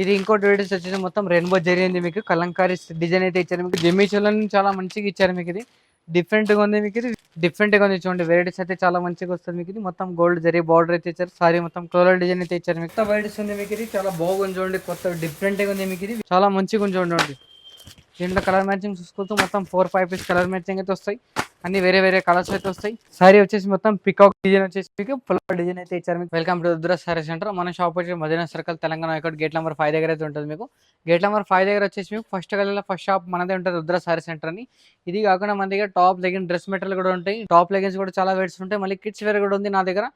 ఇది ఇంకోటి వెరైటీస్ వచ్చేసి మొత్తం రెయిన్బో జరీ ఉంది. మీకు కలంకారీ డిజైన్ అయితే ఇచ్చారు. మీకు జెమిషోలని చాలా మంచిగా ఇచ్చారు. మీకు ఇది డిఫరెంట్గా ఉంది. మీకు ఇది డిఫరెంట్గా ఉంది. చూడండి వెరైటీస్ అయితే చాలా మంచిగా వస్తుంది. మీకు ఇది మొత్తం గోల్డ్ జరీ బార్డర్ అయితే ఇచ్చారు. సారీ మొత్తం ఫ్లోరల్ డిజైన్ అయితే ఇచ్చారు. మీకు వెరైటీస్ ఉంది. మీకు ఇది చాలా బాగుంది. చూడండి కొత్త డిఫరెంట్గా ఉంది. మీకు ఇది చాలా మంచిగా ఉంది. చూడండి దీంట్లో కలర్ మ్యాచింగ్ చూసుకోవచ్చు. మొత్తం 4-5 పీస్ కలర్ మ్యాచింగ్ అయితే వస్తాయి. అన్ని వేరే వేరే కలర్స్ అయితే వస్తాయి. సారీ వచ్చేసి మొత్తం పికాక్ డిజైన్ వచ్చేసి మీకు ఫ్లవర్ డిజైన్ అయితే ఇచ్చారు. మీకు welcome to Rudra sari centre. మన షాప్ వచ్చి Madina circle Telangana high court gate number 5 దగ్గర అయితే ఉంటుంది. మీకు గేట్ నెంబర్ 5 దగ్గర వచ్చేసి మీకు ఫస్ట్ షాప్ మనదే ఉంటుంది రుద్ర సారీ సెంటర్ అని. ఇది కాకుండా మన దగ్గర టాప్ లెగిన్ డ్రెస్ మెటీరియల్ కూడా ఉంటాయి. టాప్ లెగిన్స్ కూడా చాలా వెరైటీస్ ఉంటాయి. మళ్ళీ కిడ్స్ వేర్ కూడా ఉంది నా దగ్గర.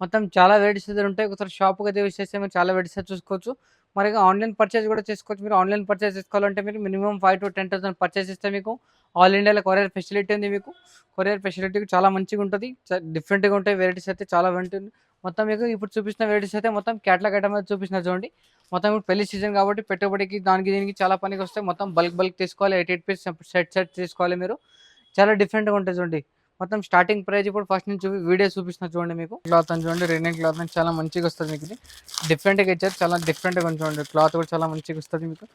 మొత్తం చాలా వెరైటీస్ అయితే ఉంటాయి. ఒకసారి షాప్కి అయితే యూస్ చేస్తే మీరు చాలా వెరైటీస్ చూసుకోవచ్చు. మరి ఆన్లైన్ పర్చేస్ కూడా చేసుకోవచ్చు. మీరు ఆన్లైన్ పర్చేస్ చేసుకోవాలంటే మీరు మినిమం 5,000 to 10,000 పర్చేస్ ఇస్తే మీకు ఆల్ ఇండియాలో కొరియర్ ఫెసిలిటీ ఉంది. మీకు కొరియర్ ఫెసిలిటీ చాలా మంచిగా ఉంటుంది. డిఫరెంట్గా ఉంటాయి. వెరైటీస్ అయితే చాలా ఉంటుంది. మొత్తం మీకు ఇప్పుడు చూపించిన వెరైటీస్ అయితే మొత్తం క్యాటలాగ్ ఐటమ్ అయితే చూపించిన చూడండి. మొత్తం ఇప్పుడు పెళ్లి సీజన్ కాబట్టి పెట్టుబడికి దానికి దీనికి చాలా పనికి వస్తాయి. మొత్తం బల్క్ తీసుకోవాలి. 8 పీస్ సెట్ తీసుకోవాలి. మీరు చాలా డిఫరెంట్గా ఉంటుంది. చూడండి మొత్తం స్టార్టింగ్ ప్రైస్ ఇప్పుడు ఫస్ట్ నుంచి వీడియో చూపిస్తున్నా చూడండి. మీకు క్లాత్ అని చూడండి. రెయిన్ క్లాత్ అని చాలా మంచిగా వస్తుంది. మీకు ఇది డిఫరెంట్గా ఇచ్చారు. చాలా డిఫరెంట్గా ఉంది. చూడండి క్లాత్ కూడా చాలా మంచిగా వస్తుంది. మీకు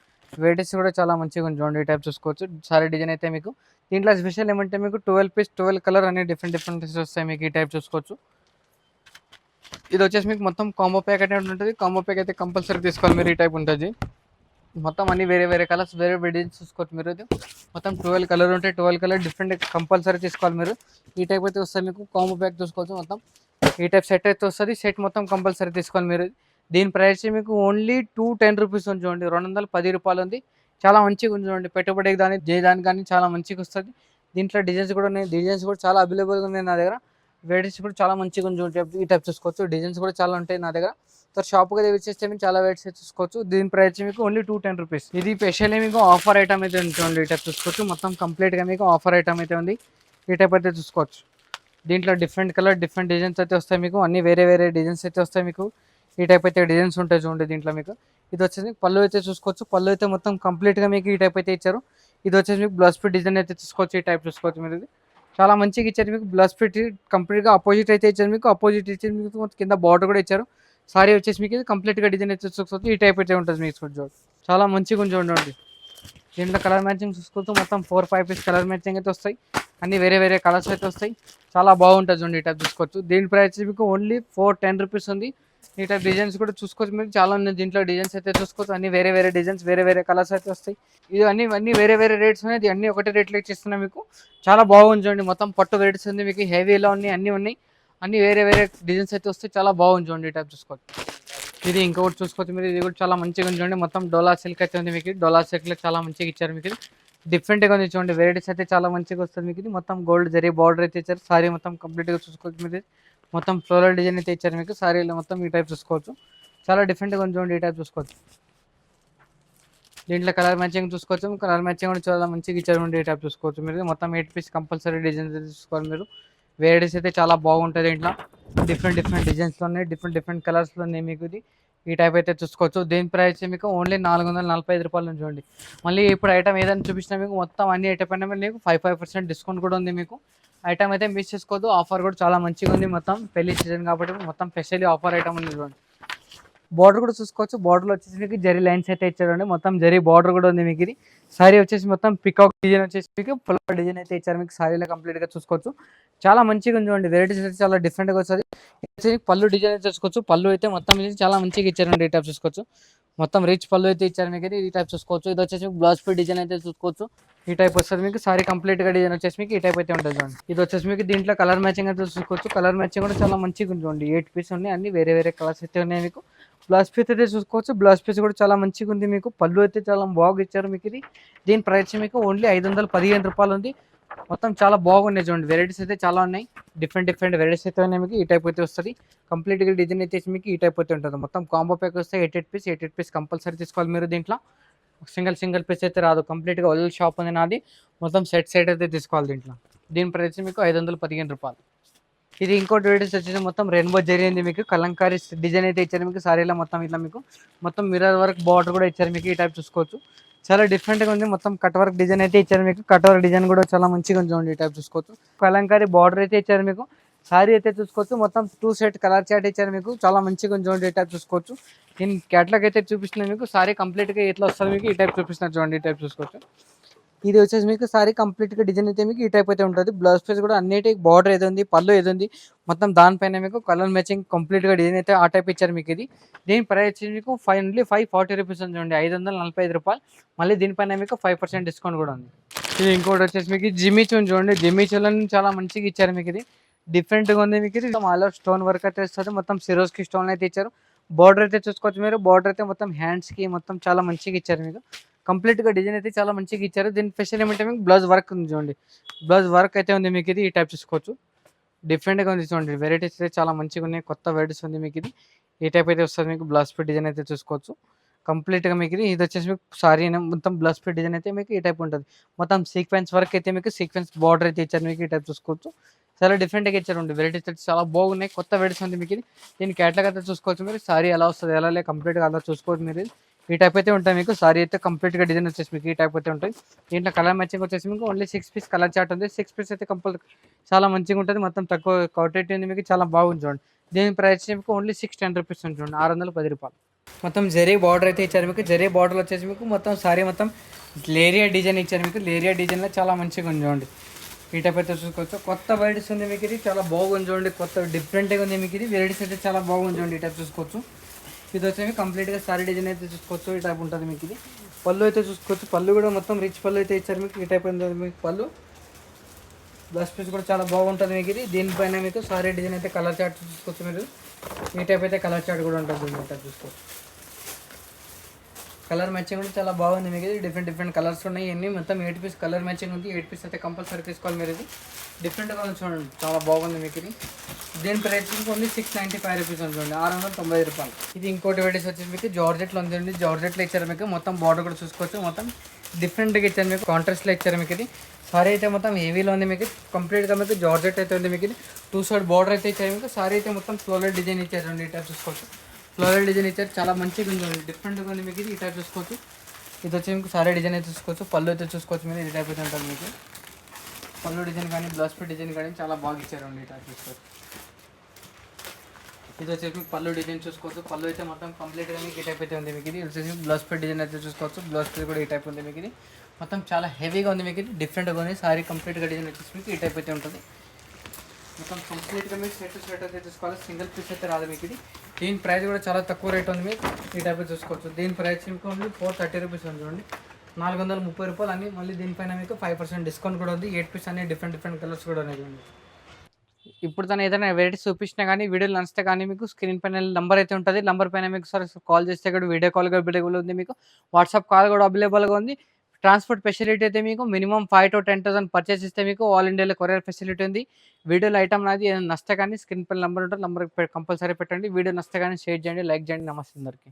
వెరైటీస్ కూడా చాలా మంచిగా ఉంది. చూడండి ఈ టైప్ చూసుకోవచ్చు. సారీ డిజైన్ అయితే మీకు దీంట్లో స్పెషల్ ఏమంటే మీకు 12 పీస్ 12 కలర్ అనే డిఫరెంట్ వస్తాయి. మీకు ఈ టైప్ చూసుకోవచ్చు. ఇది వచ్చేసి మీకు మొత్తం కాంబో ప్యాక్ అయితే ఉంటుంది. కాంబో ప్యాక్ అయితే కంపల్సరీ తీసుకోవాలి. మీరు ఈ టైప్ ఉంటుంది. మొత్తం అన్ని వేరే వేరే కలర్స్ వేరే డిజైన్స్ చూసుకోవచ్చు. మీరు ఇది మొత్తం 12 కలర్ ఉంటాయి. 12 కలర్ డిఫరెంట్ కంపల్సరీ తీసుకోవాలి. మీరు ఈ టైప్ అయితే వస్తుంది. మీకు కాంబో ప్యాక్ చూసుకోవచ్చు. మొత్తం ఈ టైప్ సెట్ అయితే వస్తుంది. సెట్ మొత్తం కంపల్సరీ తీసుకోవాలి. మీరు దీని ప్రైస్ మీకు ఓన్లీ 210 రూపీస్ ఉంది. చూడండి 210 రూపాయలు ఉంది. చాలా మంచిగా ఉంది. చూడండి పెట్టుబడికి దానికి కానీ చాలా మంచిగా వస్తుంది. దీంట్లో డిజైన్స్ కూడా ఉన్నాయి. డిజైన్స్ కూడా చాలా అవైలబుల్గా ఉన్నాయి నా దగ్గర. వెరైటీస్ కూడా చాలా మంచిగా ఉంది. ఈ టైప్ చూసుకోవచ్చు. డిజైన్స్ కూడా చాలా ఉంటాయి నా దగ్గర. సార్ షాప్కి అయితే విచ్చేస్తే మీకు చాలా వెరైటీస్ చూసుకోవచ్చు. దీని ప్రైస్ మీకు ఓన్లీ 210 రూపీస్. ఇది స్పెషల్లీ మీకు ఆఫర్ ఐటమ్ అయితే ఉంటుంది. ఈ టైప్ చూసుకోవచ్చు. మొత్తం కంప్లీట్గా మీకు ఆఫర్ ఐటమ్ అయితే ఉంది. ఈ టైప్ అయితే చూసుకోవచ్చు. దీంట్లో డిఫరెంట్ కలర్ డిఫరెంట్ డిజైన్స్ అయితే వస్తాయి. మీకు అన్ని వేరే వేరే డిజైన్స్ అయితే వస్తాయి. మీకు ఈ టైప్ అయితే డిజైన్స్ ఉంటాయి. చూడండి దీంట్లో మీకు ఇది వచ్చేసి పళ్ళు అయితే చూసుకోవచ్చు. పళ్ళు అయితే మొత్తం కంప్లీట్గా మీకు ఈ టైప్ అయితే ఇచ్చారు. ఇది వచ్చేసి మీకు బ్లౌజ్ ఫిట్ డిజైన్ అయితే చూసుకోవచ్చు. ఈ టైప్ చూసుకోవచ్చు. మీరు ఇది చాలా మంచిగా ఇచ్చారు. మీకు బ్లౌజ్ ఫిట్ కంప్లీట్గా అపోజిట్ అయితే ఇచ్చారు. మీకు అపోజిట్ ఇచ్చారు. మీకు కింద బార్డర్ కూడా ఇచ్చారు. సారీ వచ్చేసి మీకు ఇది కంప్లీట్గా డిజైన్ అయితే చూసుకోవచ్చు. ఈ టైప్ అయితే ఉంటుంది. మీకు చూడండి చాలా మంచిగా ఉంది. చూడండి దీంట్లో కలర్ మ్యాచింగ్ చూసుకోవచ్చు. మొత్తం 4-5 పీస్ కలర్ మ్యాచింగ్ అయితే వస్తాయి. అన్ని వేరే వేరే కలర్స్ అయితే వస్తాయి. చాలా బాగుంటుంది. చూడండి ఈ టైప్ చూసుకోవచ్చు. దీని ప్రైస్ మీకు ఓన్లీ 410 రూపీస్ ఉంది. ఈ టైప్ డిజైన్స్ కూడా చూసుకోవచ్చు. మీరు చాలా ఉంది. దీంట్లో డిజైన్స్ అయితే చూసుకోవచ్చు. అన్ని వేరే వేరే డిజైన్స్ వేరే వేరే కలర్స్ అయితే వస్తాయి. ఇది అన్ని వేరే వేరే రేట్స్ ఉన్నాయి. అన్ని ఒకటే రేట్లో ఇచ్చేస్తున్నాయి. మీకు చాలా బాగుంది. చూడండి మొత్తం పట్టు వెరైటీస్ ఉంది. మీకు హెవీలో ఉన్నాయి. అన్నీ ఉన్నాయి. అన్ని వేరే వేరే డిజైన్స్ అయితే వస్తాయి. చాలా బాగుంది. చూడండి ఈ టైప్ చూసుకోవచ్చు. ఇది ఇంకొకటి చూసుకోవచ్చు. మీరు ఇది కూడా చాలా మంచిగా ఉంది. చూడండి మొత్తం డోలా సిల్క్ అయితే ఉంది. మీకు డోలా సిల్క్లో చాలా మంచిగా ఇచ్చారు. మీకు డిఫరెంట్గా ఉంది. చూడండి వెరైటీస్ అయితే చాలా మంచిగా వస్తుంది. మీకు ఇది మొత్తం గోల్డ్ జరీ బార్డర్ అయితే ఇచ్చారు. సారీ మొత్తం కంప్లీట్గా చూసుకోవచ్చు. మీరు మొత్తం ఫ్లోరల్ డిజైన్ అయితే ఇచ్చారు. మీకు సారీలో మొత్తం ఈ టైప్ చూసుకోవచ్చు. చాలా డిఫరెంట్గా ఉంది. చూడండి ఈ టైప్ చూసుకోవచ్చు. దీంట్లో కలర్ మ్యాచింగ్ చూసుకోవచ్చు. కలర్ మ్యాచింగ్ కూడా చాలా మంచిగా ఇచ్చారు. ఈ టైప్ చూసుకోవచ్చు. మీరు మొత్తం 8 పీస్ కంపల్సరీ డిజైన్స్ అయితే చూసుకోవాలి. మీరు వెరైటీస్ అయితే చాలా బాగుంటుంది. దీంట్లో డిఫరెంట్ డిజైన్స్లో ఉన్నాయి. డిఫరెంట్ కలర్స్లో ఉన్నాయి. మీకు ఇది ఈ టైప్ అయితే చూసుకోవచ్చు. దీని ప్రైస్ మీకు ఓన్లీ 445 రూపాయలు నుంచి చూడండి. మళ్ళీ ఇప్పుడు ఐటమ్ ఏదైనా చూపించినా మీకు మొత్తం అన్ని ఐటమ్ పైన మీకు 5% డిస్కౌంట్ కూడా ఉంది. మీకు ఐటమ్ అయితే మిస్ చేసుకోవద్దు. ఆఫర్ కూడా చాలా మంచిగా ఉంది. మొత్తం పెళ్లి సీజన్ కాబట్టి మొత్తం స్పెషల్లీ ఆఫర్ ఐటమ్ ఉంది. చూడండి బార్డర్ కూడా చూసుకోవచ్చు. బార్డర్లో వచ్చేసి మీకు జరీ లైన్స్ అయితే ఇచ్చారండి. మొత్తం జరీ బార్డర్ కూడా ఉంది. మీకు ఇది సారీ వచ్చేసి మొత్తం పికాక్ డిజైన్ వచ్చేసి మీకు ఫ్లవర్ డిజైన్ అయితే ఇచ్చారు. మీకు సారీలో కంప్లీట్గా చూసుకోవచ్చు. చాలా మంచిగా ఉంది. చూడండి వెరైటీస్ అయితే చాలా డిఫరెంట్గా వస్తుంది. పళ్ళు డిజైన్ అయితే చూసుకోవచ్చు. పళ్ళు అయితే మొత్తం చాలా మంచిగా ఇచ్చారండి. ఈ టైప్ చూసుకోవచ్చు. మొత్తం రిచ్ పళ్ళు అయితే ఇచ్చారు. మీకు ఈ టైప్ చూసుకోవచ్చు. ఇది వచ్చేసి బ్లౌజ్ పీస్ డిజైన్ అయితే చూసుకోవచ్చు. ఈ టైప్ వస్తుంది. మీకు సారీ కంప్లీట్గా డిజైన్ వచ్చేసి మీకు ఈ టైప్ అయితే ఉంటుంది. చూడండి ఇది వచ్చేసి మీకు దీంట్లో కలర్ మ్యాచింగ్ అయితే చూసుకోవచ్చు. కలర్ మ్యాచింగ్ కూడా చాలా మంచిగా ఉంది. చూడండి 8 పీస్ ఉన్నాయి. అన్ని వేరే వేరే కలర్స్ అయితే ఉన్నాయి. మీకు బ్లౌజ్ పీస్ అయితే చూసుకోవచ్చు. బ్లౌజ్ పీస్ కూడా చాలా మంచిగా ఉంది. మీకు పళ్ళు అయితే చాలా బాగా ఇచ్చారు. మీకు ఇది దీని ప్రైస్ మీకు ఓన్లీ 515 రూపాయలు ఉంది. మొత్తం చాలా బాగున్నాయి. చూడండి వెరైటీస్ అయితే చాలా ఉన్నాయి. డిఫరెంట్ వెరైటీస్ అయితే ఉన్నాయి. మీకు ఈ టైప్ అయితే వస్తుంది. కంప్లీట్గా డిజైన్ అయితే మీకు ఈ టైప్ అయితే ఉంటుంది. మొత్తం కాంబో ప్యాక్ వస్తే 8 పీస్ కంపల్సరీ తీసుకోవాలి. మీరు దీంట్లో సింగిల్ పీస్ అయితే రాదు. కంప్లీట్గా ఒల్ షాప్ ఉంది నాది. మొత్తం సెట్ అయితే తీసుకోవాలి. దీని ప్రైస్ మీకు 515 రూపాయలు. ఇది ఇంకోటి వెరైటీస్ వచ్చేసి మొత్తం రెయిన్బో జరీ ఉంది. మీకు కలంకారీ డిజైన్ అయితే ఇచ్చారు. మీకు సారీలో మొత్తం ఇట్లా మీకు మొత్తం మిర్రర్ వర్క్ బార్డర్ కూడా ఇచ్చారు. మీకు ఈ టైప్ చూసుకోవచ్చు. చాలా డిఫరెంట్గా ఉంది. మొత్తం కట్ వర్క్ డిజైన్ అయితే ఇచ్చారు. మీకు కట్ వర్క్ డిజైన్ కూడా చాలా మంచిగా ఉంది. చూడండి ఈ టైప్ చూసుకోవచ్చు. కలంకారీ బార్డర్ అయితే ఇచ్చారు. మీకు సారీ అయితే చూసుకోవచ్చు మొత్తం 2 సెట్ కలర్ చార్ట్ ఇచ్చారు మీకు. చాలా మంచిగా ఉంది చూడండి. ఈ టైప్ చూసుకోవచ్చు. నేను క్యాటలాగ్ అయితే చూపిస్తున్నాను మీకు. సారీ కంప్లీట్‌గా ఎట్లా వస్తది మీకు ఈ టైప్ చూపిస్తున్నారు చూడండి. ఈ టైప్ చూసుకోవచ్చు. ఇది వచ్చేసి మీకు సారీ కంప్లీట్‌గా డిజైన్ అయితే మీకు ఈ టైప్ అయితే ఉంటది. బ్లౌజ్ పీస్ కూడా అన్నిటికి బార్డర్ ఏదుంది, పళ్ళు ఏదుంది మొత్తం దానిపైన మీకు కలర్ మ్యాచింగ్ కంప్లీట్‌గా డిజైన్ అయితే ఆ టైప్ ఇచ్చారు మీకు ఇది. దీని ప్రైస్ వచ్చి మీకు ఓన్లీ 540 రూపీస్ ఉంది చూడండి. రూ. 545. మళ్ళీ దీనిపైన మీకు 5% డిస్కౌంట్ కూడా ఉంది. ఇది ఇంకోటి వచ్చేసి మీకు జిమ్మి చూన్ చూడండి. జిమ్మి చూలని చాలా మంచిగా ఇచ్చారు మీకు ఇది. డిఫరెంట్‌గా ఉంది మీకు ఇది. ఆల్ ఓవర్ స్టోన్ వర్క్ అయితే వస్తది. మొత్తం సిరోస్‌కి స్టోన్ అయితే ఇచ్చారు. బార్డర్ అయితే చూసుకోవచ్చు మీరు. బార్డర్ అయితే మొత్తం హ్యాండ్స్‌కి మొత్తం చాలా మంచిగా ఇచ్చారు మీకు. కంప్లీట్‌గా డిజైన్ అయితే చాలా మంచిగా ఇచ్చారు. దీని స్పెషల్ ఏమంటే మీకు బ్లౌజ్ వర్క్ ఉంది చూడండి. బ్లౌజ్ వర్క్ అయితే ఉంది మీకు ఇది. ఈ టైప్ చూసుకోవచ్చు. డిఫరెంట్‌గా ఉంది చూడండి. వెరైటీస్ అయితే చాలా మంచిగా ఉన్నాయి. కొత్త వెరైటీస్ ఉంది మీకు ఇది. ఈ టైప్ అయితే వస్తది మీకు. బ్లౌజ్ పీస్ డిజైన్ అయితే చూసుకోవచ్చు. కంప్లీట్‌గా మీకు ఇది వచ్చేసి మీకు సారీ మొత్తం బ్లౌజ్ పీస్ డిజైన్ అయితే మీకు ఈ టైప్ ఉంటది. మొత్తం సీక్వెన్స్ వర్క్ అయితే మీకు సీక్వెన్స్ బార్డర్ అయితే ఇచ్చారు మీకు. ఈ టైప్ చూసుకోవచ్చు. చాలా డిఫరెంట్‌గా ఇచ్చారండి. వెరైటీస్ అయితే చాలా బాగున్నాయి. కొత్త వెరైటీస్ ఉంది మీకు ఇది. దీని క్యాటలాగ్ అయితే చూసుకోవచ్చు మీరు. సారీ ఎలా వస్తది, ఎలా కంప్లీట్‌గా అలా చూసుకోవచ్చు మీరు. ఈ టైప్ అయితే ఉంటాయి మీకు. సారీ అయితే కంప్లీట్‌గా డిజైన్ వచ్చేసి మీకు ఈ టైప్ అయితే ఉంటాయి. దీంట్లో కలర్ మ్యాచింగ్ వచ్చేసి మీకు ఓన్లీ 6 పీస్ కలర్ చార్ట్ ఉంది. 6 పీస్ అయితే చాలా మంచిగా ఉంటుంది. మొత్తం తక్కువ క్వాంటిటీ ఉంది మీకు. చాలా బాగుంది చూడండి. దీని ప్రైస్ మీకు ఓన్లీ 610 రూపీస్ ఉంది చూడండి. రూ. 610. మొత్తం జరీ బార్డర్ అయితే ఇచ్చారు మీకు. జరీ బార్డర్ వచ్చేసి మీకు మొత్తం సారీ మొత్తం లేరియా డిజైన్ ఇచ్చారు మీకు. లేరియా డిజైన్లో చాలా మంచిగా ఉంది చూడండి. ఈ టైప్ అయితే చూసుకోవచ్చు. కొత్త వెరైటీస్ ఉంది మీకు ఇది. చాలా బాగుంది చూడండి. కొత్త డిఫరెంట్గా ఉంది మీకు ఇది. వెరైటీస్ అయితే చాలా బాగుంది చూడండి. ఈ టైప్ చూసుకోవచ్చు. ఇది వచ్చేసి కంప్లీట్‌గా సారీ డిజైన్ అయితే చూసుకోవచ్చు. ఈ టైప్ ఉంటుంది మీకు ఇది. పళ్ళు అయితే చూసుకోవచ్చు. పళ్ళు కూడా మొత్తం రిచ్ పళ్ళు అయితే ఇచ్చారు మీకు. ఈ టైప్ ఉంటుంది మీకు పళ్ళు. బ్లౌజ్ పీస్ కూడా చాలా బాగుంటుంది మీకు ఇది. దీనిపైన మీకు సారీ డిజైన్ అయితే కలర్ చార్ట్ చూసుకోవచ్చు మీరు. ఈ టైప్ అయితే కలర్ చార్ట్ కూడా ఉంటుంది ఈ టైప్ చూసుకోవచ్చు. కలర్ మ్యాచింగ్ కూడా చాలా బాగుంది మీకు ఇది. డిఫరెంట్ కలర్స్ ఉన్నాయి. ఇవన్నీ మొత్తం 8 పీస్ కలర్ మ్యాచింగ్ ఉంది. 8 పీస్ అయితే కంపల్సరీ తీసుకోవాలి మీరు ఇది. డిఫరెంట్గా ఉంది చూడండి. చాలా బాగుంది మీకు ఇది. దీని ప్రైస్ ఓన్లీ 695 రూపీస్ ఉంది చూడండి. రూ. 690. ఇది ఇంకోటి వెరైటీస్ వచ్చేసి మీకు జార్జెట్లో ఉందండి. జార్జెట్లో ఇచ్చారు మీకు. మొత్తం బార్డర్ కూడా చూసుకోవచ్చు. మొత్తం డిఫరెంట్గా ఇచ్చారు మీకు. కాంట్రాస్ట్లో ఇచ్చారు మీకు ఇది. సారీ అయితే మొత్తం హెవీలో ఉంది మీకు. కంప్లీట్గా మీకు జార్జెట్ అయితే ఉంది మీకు ఇది. 2 సైడ్ బార్డర్ అయితే ఇచ్చారు మీకు. సారీ అయితే మొత్తం ఫ్లోరల్ డిజైన్ ఇచ్చారు. ఈ టైప్ చూసుకోవచ్చు. ఫ్లోరల్ డిజైన్ ఇచ్చారు. చాలా మంచిగా ఉంది. డిఫరెంట్గా ఉంది మీకు ఇది. ఈ టైప్ చూసుకోవచ్చు. ఇది వచ్చి మీకు సారీ డిజైన్ అయితే చూసుకోవచ్చు. పళ్ళు అయితే చూసుకోవచ్చు మీరు. ఈ టైప్ అయితే ఉంటుంది మీకు. పళ్ళు డిజైన్ కానీ బ్లౌజ్ పీస్ డిజైన్ కానీ చాలా బాగా ఇచ్చారండి. ఈ టైప్ చూసుకోవచ్చు. ఇది వచ్చేసి మీకు పళ్ళు డిజైన్ చూసుకోవచ్చు. పళ్ళు అయితే మొత్తం కంప్లీట్గా మీకు ఈ టైప్ అయితే ఉంది మీకు ఇది. వచ్చేసి బ్లౌజ్ పీస్ డిజైన్ అయితే చూసుకోవచ్చు. బ్లౌజ్ పీస్ కూడా ఈ టైప్ ఉంది మీకు ఇది. మొత్తం చాలా హెవీగా ఉంది మీకు ఇది. డిఫరెంట్గా ఉంది. సారీ కంప్లీట్గా డిజైన్ వచ్చేసి మీకు ఈ టైప్ అయితే ఉంటుంది. మొత్తం కంప్లీట్గా మీకు సెట్ అయితే చూసుకోవాలి. సింగిల్ పీస్ అయితే రాదు మీకు ఇది. దీని ప్రైస్ కూడా చాలా తక్కువ రేట్ ఉంది మీకు. ఈ టైప్ చూసుకోవచ్చు. దీని ప్రైస్ మీకు ఓన్లీ 430 రూపీస్ ఉంది చూడండి. రూ. 430 అన్ని. మళ్ళీ దీనిపైన మీకు 5% డిస్కౌంట్ కూడా ఉంది. 8 పీస్ అన్ని డిఫరెంట్ కలర్స్ కూడా ఉన్నాయి చూడండి. ఇప్పుడు తను ఏదైనా వెరైటీస్ చూపించినా కానీ వీడియోలు నచ్చితే కానీ మీకు స్క్రీన్ పైన నంబర్ అయితే ఉంటుంది. నంబర్ పైన మీకు సార్ కాల్ చేస్తే కూడా వీడియో కాల్ కూడా అవైలబుల్ ఉంది మీకు. వాట్సాప్ కాల్ కూడా అవైలబుల్గా ఉంది. ట్రాన్స్పోర్ట్ ఫెసిలిటీ అయితే మీకు మినిమం 5,000 to 10,000 పర్చేస్ ఇస్తే మీకు ఆల్ ఇండియాలో కొరియర్ ఫెసిలిటీ ఉంది. వీడియోలో ఐటమ్ నాది ఏదైనా నచ్చితే కానీ స్క్రీన్ పైన నంబర్ ఉంటుంది. నంబర్ కంపల్సరీ పెట్టండి. వీడియో నచ్చితే కానీ షేర్ చేయండి, లైక్ చేయండి. నమస్తే అందరికీ.